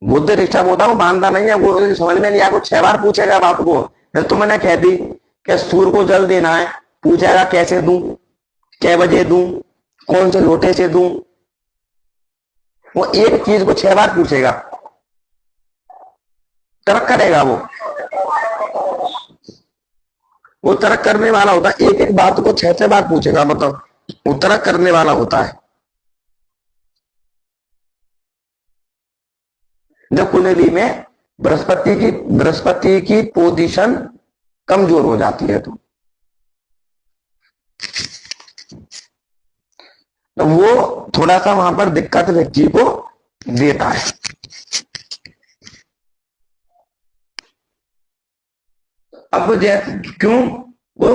बुद्ध रिक्शा होता वो मानता नहीं है, वो समझ में नहीं आया। वो 6 बार पूछेगा बाप को, फिर तो मैंने कह दी कि सूर्य को जल देना है, पूछेगा कैसे दूं, कै बजे दूं, कौन से लोटे से दूं। वो एक चीज को 6 बार पूछेगा, तर्क करेगा वो तर्क करने वाला होता है। एक एक बात को 6 बार पूछेगा, मतलब वो तर्क करने वाला होता है। जब कुंडली में बृहस्पति की पोजीशन कमजोर हो जाती है, तो वो थोड़ा सा वहां पर दिक्कत व्यक्ति को देता है। अब क्यों वो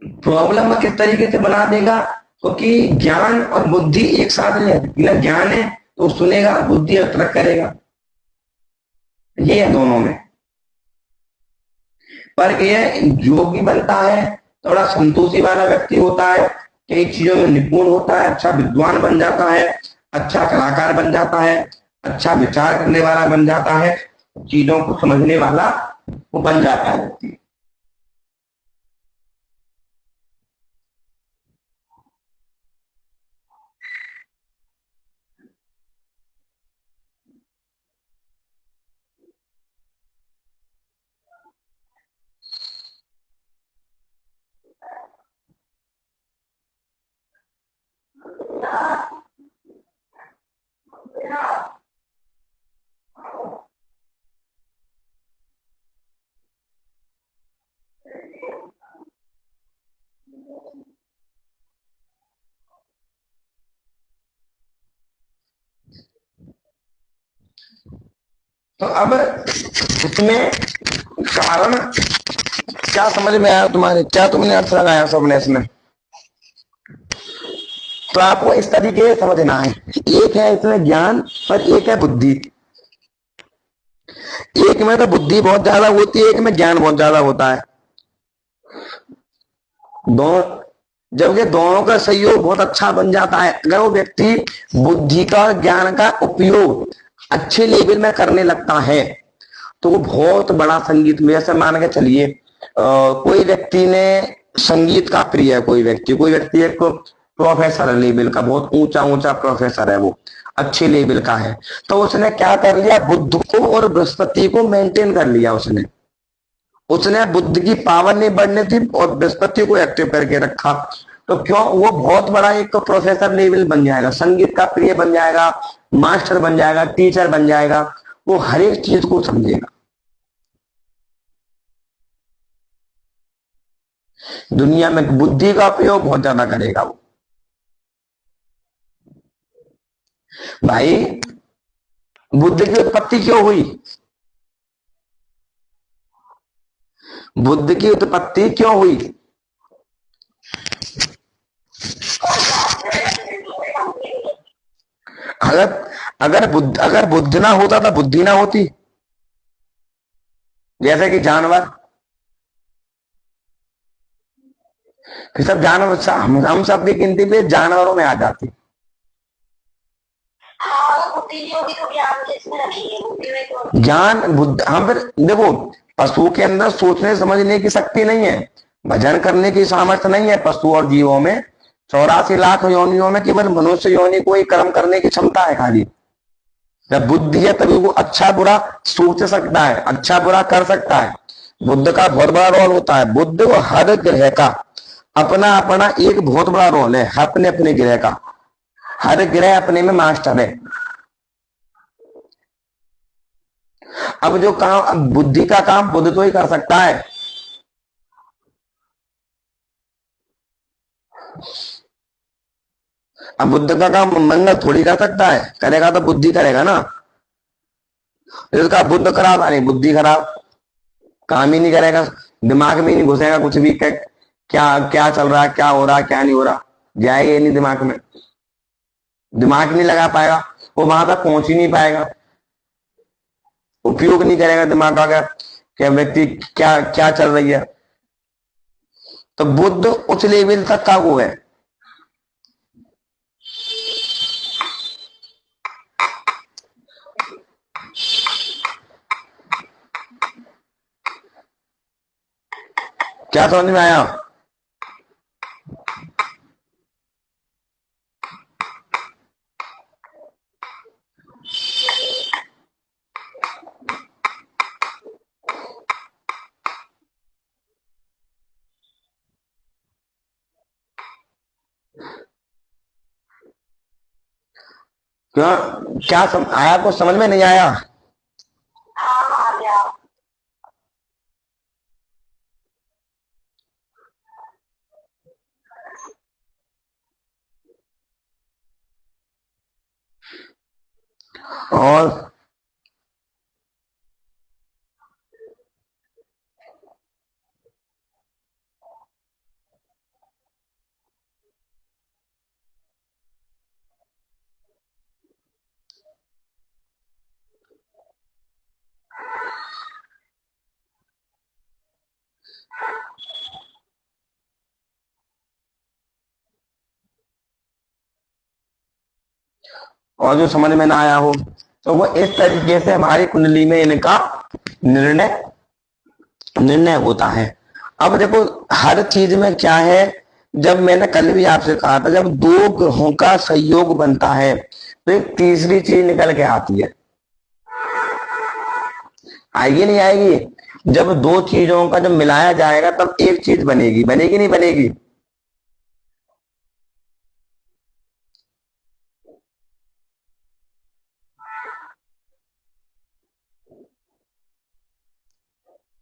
प्रॉब्लम किस तरीके से बना देगा, क्योंकि ज्ञान और बुद्धि एक साथ नहीं, ज्ञान है तो सुनेगा, बुद्धि और तर्क करेगा, ये है दोनों में। पर यह योगी बनता है, थोड़ा संतोषी वाला व्यक्ति होता है, कई चीजों में निपुण होता है, अच्छा विद्वान बन जाता है, अच्छा कलाकार बन जाता है, अच्छा विचार करने वाला बन जाता है, चीजों को समझने वाला वो बन जाता है। तो अब इसमें कारण क्या समझ में आया तुम्हारे, क्या तुमने अर्थ लगाया सबने इसमें? तो आपको इस तरीके से समझना है, एक है इसमें ज्ञान और एक है बुद्धि। एक में तो बुद्धि बहुत ज्यादा होती है, एक में ज्ञान बहुत ज्यादा होता है। दोनों, जबकि दोनों का सहयोग बहुत अच्छा बन जाता है। अगर वो व्यक्ति बुद्धि का ज्ञान का उपयोग अच्छे लेवल में करने लगता है, तो वो बहुत बड़ा संगीत में, जैसे मान के चलिए कोई व्यक्ति ने संगीत का प्रिय है, कोई व्यक्ति एक प्रोफेसर लेवल का, बहुत ऊंचा ऊंचा प्रोफेसर है, वो अच्छे लेवल का है, तो उसने क्या कर लिया, बुद्ध को और बृहस्पति को मेंटेन कर लिया। उसने बुद्ध की पावर नहीं बढ़ने दी और बृहस्पति को एक्टिव करके रखा। तो क्यों? वो बहुत बड़ा एक प्रोफेसर लेवल बन जाएगा, संगीत का प्रिय बन जाएगा, मास्टर बन जाएगा, टीचर बन जाएगा, वो हर एक चीज को समझेगा। दुनिया में बुद्धि का उपयोग बहुत ज्यादा करेगा वो। भाई बुद्ध की उत्पत्ति क्यों हुई? बुद्ध की उत्पत्ति क्यों हुई? अगर बुद्ध ना होता तो बुद्धि ना होती। जैसे कि जानवर, फिर सब जानवर, हम सब की गिनती पे जानवरों में आ जाती। ज्ञान बुद्ध, हाँ फिर देखो, पशु के अंदर सोचने समझने की शक्ति नहीं है, भजन करने की सामर्थ्य नहीं है। पशु और जीवों में 84 लाख योनियों में केवल मनुष्य योनि को ही कर्म करने की क्षमता है खाली। जब बुद्धि है तभी वो अच्छा बुरा सोच सकता है, अच्छा बुरा कर सकता है। बुद्ध का बहुत बड़ा रोल होता है। बुद्ध और हर ग्रह का अपना अपना एक बहुत बड़ा रोल है, अपने अपने ग्रह का। हर ग्रह अपने में मास्टर है। अब जो काम, अब बुद्धि का काम बुद्ध तो ही कर सकता है। अब बुद्ध का काम मंगल थोड़ी कर सकता है, करेगा तो बुद्धि करेगा ना। इसका बुद्ध खराब नहीं, बुद्धि खराब, काम ही नहीं करेगा, दिमाग में ही नहीं घुसेगा कुछ भी। क्या क्या चल रहा है, क्या हो रहा है, क्या नहीं हो रहा, जाएगा ही नहीं दिमाग में, दिमाग नहीं लगा पाएगा, वो वहां तक पहुंच ही नहीं पाएगा, उपयोग नहीं करेगा दिमाग का, क्या व्यक्ति क्या क्या चल रही है। तो बुद्ध उस लेवल तक का वो है। क्या समझ में आया? क्यों, क्या आया, कुछ समझ में नहीं आया? और जो समझ में ना आया हो तो वो इस तरीके से हमारी कुंडली में इनका निर्णय निर्णय होता है। अब देखो, हर चीज में क्या है, जब मैंने कल भी आपसे कहा था, जब दो ग्रहों का संयोग बनता है तो एक तीसरी चीज निकल के आती है। आएगी नहीं आएगी? जब दो चीजों का जब मिलाया जाएगा तब एक चीज बनेगी, बनेगी नहीं बनेगी?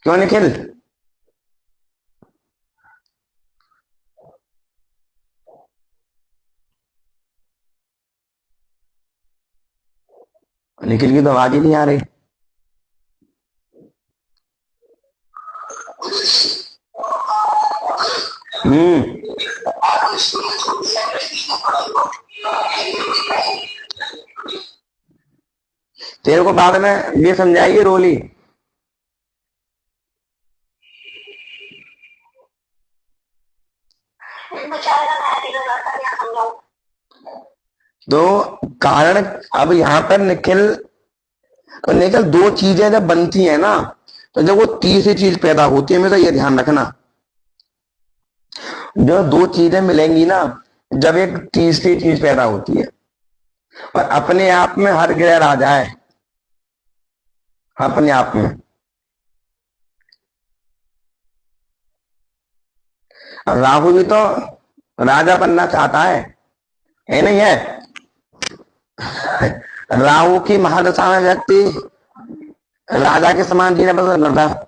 क्यों निखिल? निखिल की तो आवाज ही नहीं आ रही। हम्म। तेरे को बाद में ये समझाइए रोली। तो कारण, अब यहाँ पर निखिल, तो निखिल दो चीजें जब बनती है ना, तो जब वो तीसरी चीज पैदा होती है, हमेशा ये ध्यान रखना, जो दो चीजें मिलेंगी ना, जब एक तीसरी चीज पैदा होती है, और अपने आप में हर ग्रह राजा है, अपने आप में। राहु भी तो राजा बनना चाहता है नहीं है? राहु की महादशा में व्यक्ति राजा के समान जीना पसंद करता है।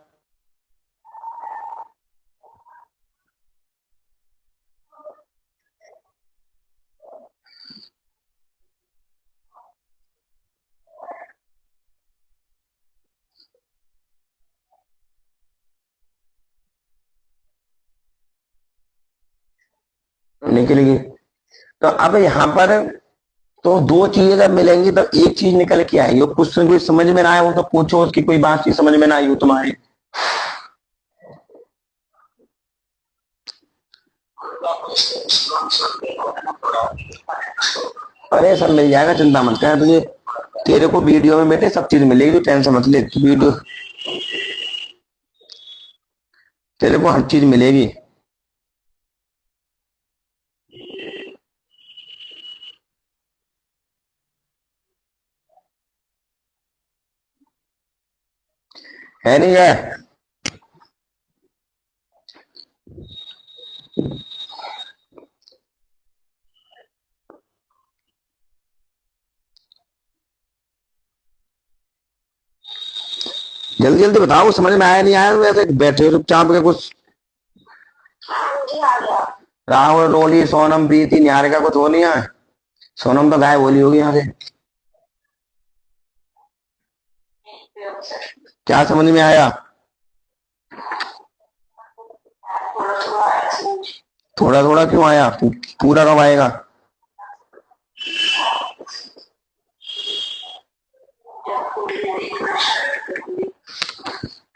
निकलेगी। तो अब यहाँ पर तो दो चीजें जब मिलेंगी तब एक चीज निकल के आएगी। कुछ कोई समझ में ना आए हो तो पूछो, उसकी कोई बात चीज समझ में ना आई हो तुम्हारी। अरे सब मिल जाएगा, चिंता मत कर तुझे। तेरे को वीडियो में बेटे सब चीज मिलेगी, तो टेंशन मत ले। वीडियो तेरे को हर चीज मिलेगी। है नहीं है? जल्दी जल्दी बताओ, समझ में आया नहीं आया? वैसे बैठे हो चुपचाप के कुछ। मुझे आ गया। राहुल, रोली, सोनम, प्रीति, निहारिका कुछ हो नहीं है? सोनम तो गायब बोली होगी यहाँ से। क्या समझ में आया? थोड़ा थोड़ा क्यों आया? पूरा कब आएगा?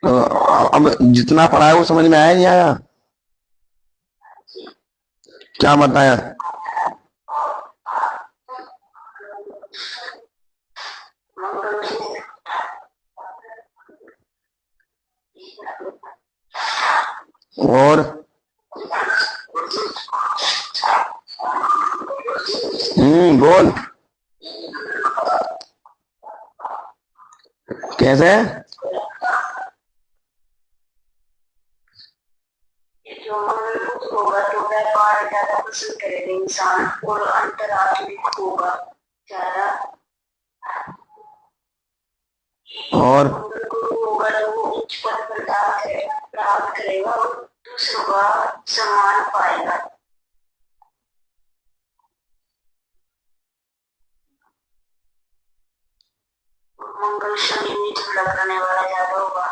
तो अब जितना पढ़ा है वो समझ में आया नहीं आया? क्या बताया? और बोल। कैसे? जो होगा तो व्यापार ज्यादा पसंद करेगा इंसान, और अंतरात्मिक होगा ज्यादा। और होगा तो वो उच्च पद पर प्राप्त करेगा और दूसरों का सम्मान पाएगा। मंगल शनि में झगड़ा करने वाला ज्यादा होगा।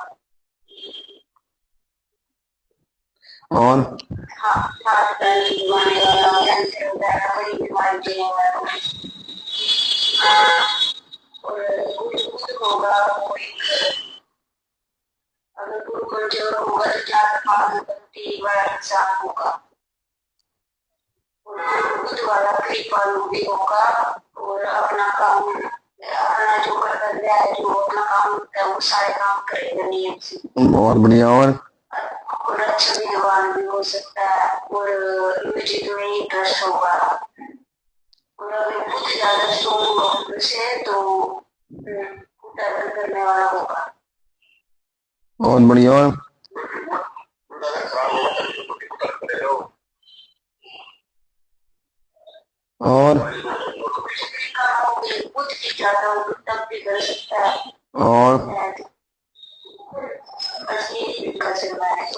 और हाथ पैर दबाने वाला, कैंसर वगैरह बड़ी बीमारी देने वाला। और कुछ होगा अगर गुरु कमजोर होगा तो ज्यादा संपत्ति वाला इंसान होगा। बुद्ध वाला कृपालु भी होगा और अपना काम, अपना जो कर्तव्य है, जो अपना काम होता है वो सारे काम करेगा नियम से। बहुत बढ़िया। और अच्छा विद्वान भी हो सकता है और म्यूजिक में इंटरेस्ट होगा। और अगर कुछ ज्यादा स्ट्रॉन्ग से तो दर्द करने वाला होगा। बहुत बढ़िया। और कुछ भी चाहता हूँ तब भी कर सकता है। और बस ये कर सकता है।